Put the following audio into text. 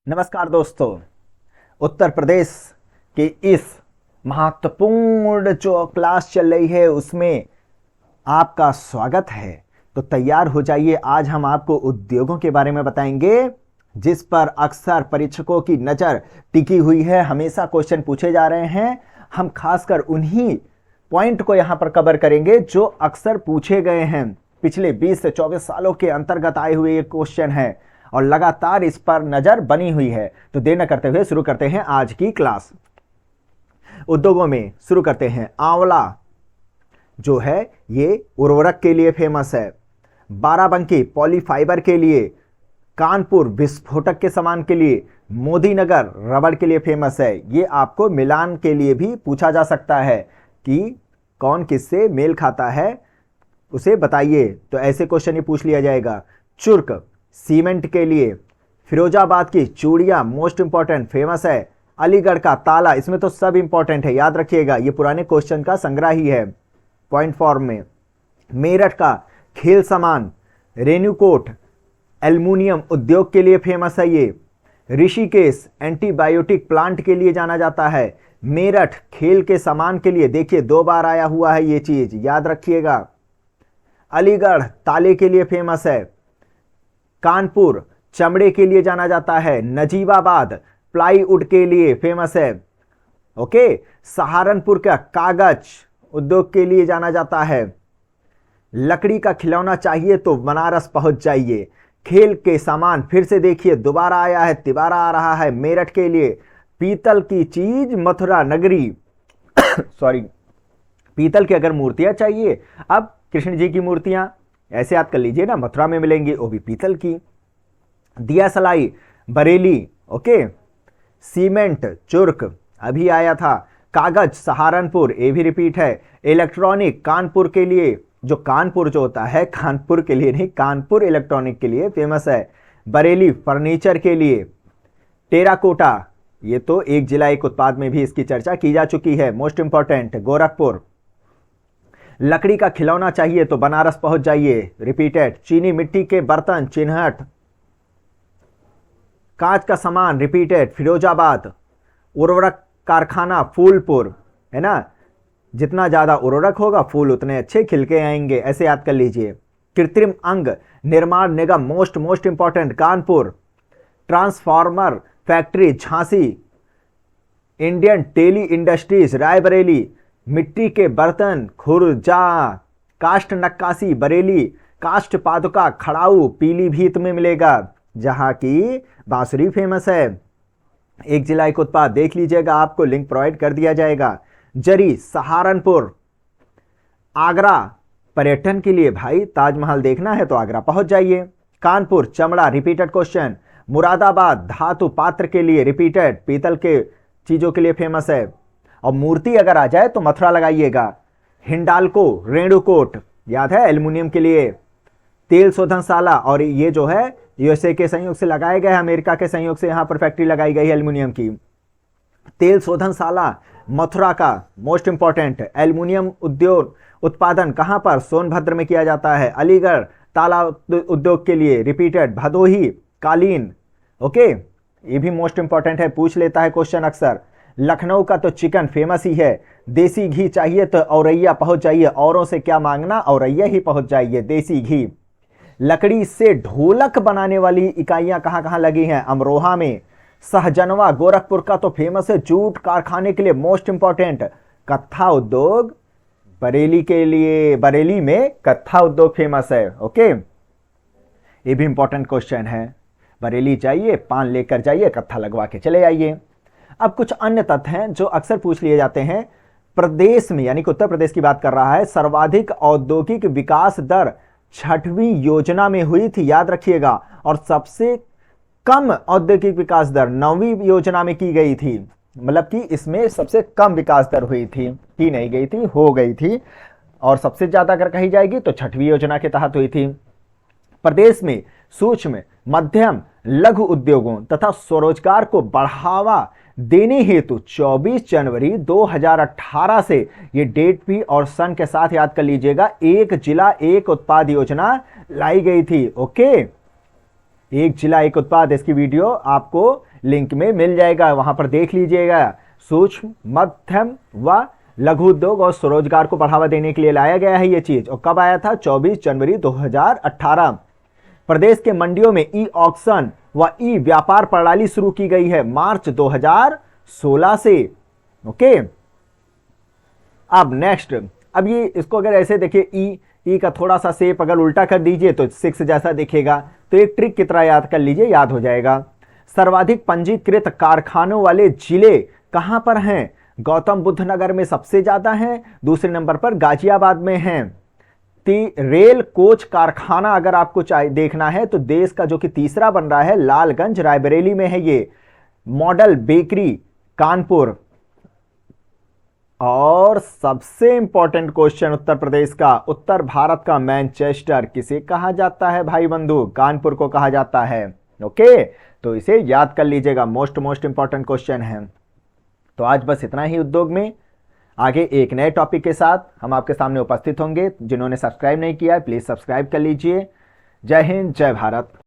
नमस्कार दोस्तों। उत्तर प्रदेश के इस महत्वपूर्ण जो क्लास चल रही है उसमें आपका स्वागत है। तो तैयार हो जाइए। आज हम आपको उद्योगों के बारे में बताएंगे जिस पर अक्सर परीक्षकों की नज़र टिकी हुई है। हमेशा क्वेश्चन पूछे जा रहे हैं। हम खासकर उन्हीं पॉइंट को यहाँ पर कवर करेंगे जो अक्सर पूछे गए हैं। पिछले 20 से 24 सालों के अंतर्गत आए हुए ये क्वेश्चन है और लगातार इस पर नजर बनी हुई है। तो देर न करते हुए शुरू करते हैं आज की क्लास। उद्योगों में शुरू करते हैं। आंवला जो है ये उर्वरक के लिए फेमस है। बाराबंकी पॉलीफाइबर के लिए, कानपुर विस्फोटक के सामान के लिए, मोदीनगर रबड़ के लिए फेमस है। ये आपको मिलान के लिए भी पूछा जा सकता है कि कौन किससे मेल खाता है उसे बताइए। तो ऐसे क्वेश्चन ही पूछ लिया जाएगा। चुर्क सीमेंट के लिए, फिरोजाबाद की चूड़ियां मोस्ट इंपॉर्टेंट फेमस है। अलीगढ़ का ताला, इसमें तो सब इंपॉर्टेंट है, याद रखिएगा। ये पुराने क्वेश्चन का संग्रह ही है पॉइंट फॉर्म में। मेरठ का खेल सामान, रेन्यूकोट एल्युमिनियम उद्योग के लिए फेमस है। ये ऋषिकेश एंटीबायोटिक प्लांट के लिए जाना जाता है। मेरठ खेल के सामान के लिए, देखिए 2 बार आया हुआ है ये चीज, याद रखिएगा। अलीगढ़ ताले के लिए फेमस है। कानपुर चमड़े के लिए जाना जाता है। नजीबाबाद प्लाईवुड के लिए फेमस है। ओके। सहारनपुर का कागज उद्योग के लिए जाना जाता है। लकड़ी का खिलौना चाहिए तो बनारस पहुंच जाइए। खेल के सामान फिर से देखिए, दोबारा आया है, तिबारा आ रहा है मेरठ के लिए। पीतल की चीज मथुरा नगरी सॉरी, पीतल की अगर मूर्तियां चाहिए, अब कृष्ण जी की मूर्तियां ऐसे याद कर लीजिए ना, मथुरा में मिलेंगी, वो भी पीतल की। दिया सलाई बरेली, ओके। सीमेंट चुर्क अभी आया था। कागज सहारनपुर, ये भी रिपीट है। इलेक्ट्रॉनिक कानपुर के लिए, जो कानपुर जो होता है कानपुर के लिए नहीं, कानपुर इलेक्ट्रॉनिक के लिए फेमस है। बरेली फर्नीचर के लिए। टेराकोटा, ये तो एक जिला एक उत्पाद में भी इसकी चर्चा की जा चुकी है, मोस्ट इंपॉर्टेंट। गोरखपुर लकड़ी का खिलौना चाहिए तो बनारस पहुंच जाइए, रिपीटेड। चीनी मिट्टी के बर्तन चिन्हट। कांच का सामान रिपीटेड, फिरोजाबाद। उर्वरक कारखाना फूलपुर, है ना। जितना ज्यादा उर्वरक होगा फूल उतने अच्छे खिल के आएंगे, ऐसे याद कर लीजिए। कृत्रिम अंग निर्माण निगम most important, Kanpur. Transformer factory Jhansi. Indian tele industries Raebareli. मिट्टी के बर्तन खुर्जा। काष्ठ नक्काशी बरेली। काष्ठ पादुका खड़ाऊ पीलीभीत में मिलेगा, जहां की बांसुरी फेमस है। एक जिला एक उत्पाद देख लीजिएगा, आपको लिंक प्रोवाइड कर दिया जाएगा। जरी सहारनपुर। आगरा पर्यटन के लिए, भाई ताजमहल देखना है तो आगरा पहुंच जाइए। कानपुर चमड़ा रिपीटेड क्वेश्चन। मुरादाबाद धातु पात्र के लिए, रिपीटेड, पीतल के चीजों के लिए फेमस है। और मूर्ति अगर आ जाए तो मथुरा लगाइएगा। हिंडाल्को रेणुकोट, याद है, एल्युमिनियम के लिए। तेल शोधनशाला, और ये जो है यूएसए के सहयोग से लगाए गए, अमेरिका के सहयोग से यहां पर फैक्ट्री लगाई गई है एल्युमिनियम की। तेल शोधनशाला मथुरा का मोस्ट इंपॉर्टेंट। एल्युमिनियम उद्योग उत्पादन कहां पर, सोनभद्र में किया जाता है। अलीगढ़ ताला उद्योग के लिए, रिपीटेड। भदोही कालीन, ओके, ये भी मोस्ट इंपॉर्टेंट है, पूछ लेता है क्वेश्चन अक्सर। लखनऊ का तो चिकन फेमस ही है। देसी घी चाहिए तो औरैया पहुंच जाइए, औरों से क्या मांगना, औरैया ही पहुंच जाइए, देसी घी। लकड़ी से ढोलक बनाने वाली इकाइयां कहां कहां लगी हैं, अमरोहा में। सहजनवा गोरखपुर का तो फेमस है, जूट कारखाने के लिए मोस्ट इंपॉर्टेंट। कत्था उद्योग बरेली के लिए, बरेली में कत्था उद्योग फेमस है, ओके। ये भी इंपॉर्टेंट क्वेश्चन है। बरेली जाइए, पान लेकर जाइए, कत्था लगवा के चले आइए। अब कुछ अन्य तथ्य हैं जो अक्सर पूछ लिए जाते हैं। प्रदेश में, यानी कि उत्तर प्रदेश की बात कर रहा है, सर्वाधिक औद्योगिक विकास दर 6वीं योजना में हुई थी, याद रखिएगा। और सबसे कम औद्योगिक विकास दर 9वीं योजना में की गई थी। मतलब कि इसमें सबसे कम विकास दर हुई थी, की नहीं गई थी, हो गई थी। और सबसे ज्यादा अगर कही जाएगी तो 6वीं योजना के तहत हुई थी। प्रदेश में सूक्ष्म मध्यम लघु उद्योगों तथा स्वरोजगार को बढ़ावा देने हेतु 24 जनवरी 2018 से ये डेट भी और सन के साथ याद कर लीजिएगा, एक जिला एक उत्पाद योजना लाई गई थी। ओके, एक जिला एक उत्पाद, इसकी वीडियो आपको लिंक में मिल जाएगा, वहां पर देख लीजिएगा। सूक्ष्म, मध्यम व लघु उद्योग और स्वरोजगार को बढ़ावा देने के लिए लाया गया है ये चीज। और कब आया था? 24 जनवरी 2018। प्रदेश के मंडियों में ई ऑक्शन व ई व्यापार प्रणाली शुरू की गई है मार्च 2016 से। ओके, अब नेक्स्ट, अब ये इसको अगर ऐसे देखिए, ई का थोड़ा सा शेप अगर उल्टा कर दीजिए तो 6 जैसा दिखेगा। तो एक ट्रिक की तरह याद कर लीजिए, याद हो जाएगा। सर्वाधिक पंजीकृत कारखानों वाले जिले कहां पर हैं? गौतम बुद्ध नगर में सबसे ज्यादा हैं, दूसरे नंबर पर गाजियाबाद में हैं। रेल कोच कारखाना अगर आपको देखना है तो देश का जो कि तीसरा बन रहा है, लालगंज रायबरेली में है ये। Model bakery Kanpur. और सबसे इंपॉर्टेंट क्वेश्चन उत्तर प्रदेश का, उत्तर भारत का मैनचेस्टर किसे कहा जाता है भाई बंधु? कानपुर को कहा जाता है। ओके, तो इसे याद कर लीजिएगा, मोस्ट इंपॉर्टेंट क्वेश्चन है। तो आज बस इतना ही उद्योग में। आगे एक नए टॉपिक के साथ हम आपके सामने उपस्थित होंगे। जिन्होंने सब्सक्राइब नहीं किया है प्लीज सब्सक्राइब कर लीजिए। जय हिंद, जय भारत।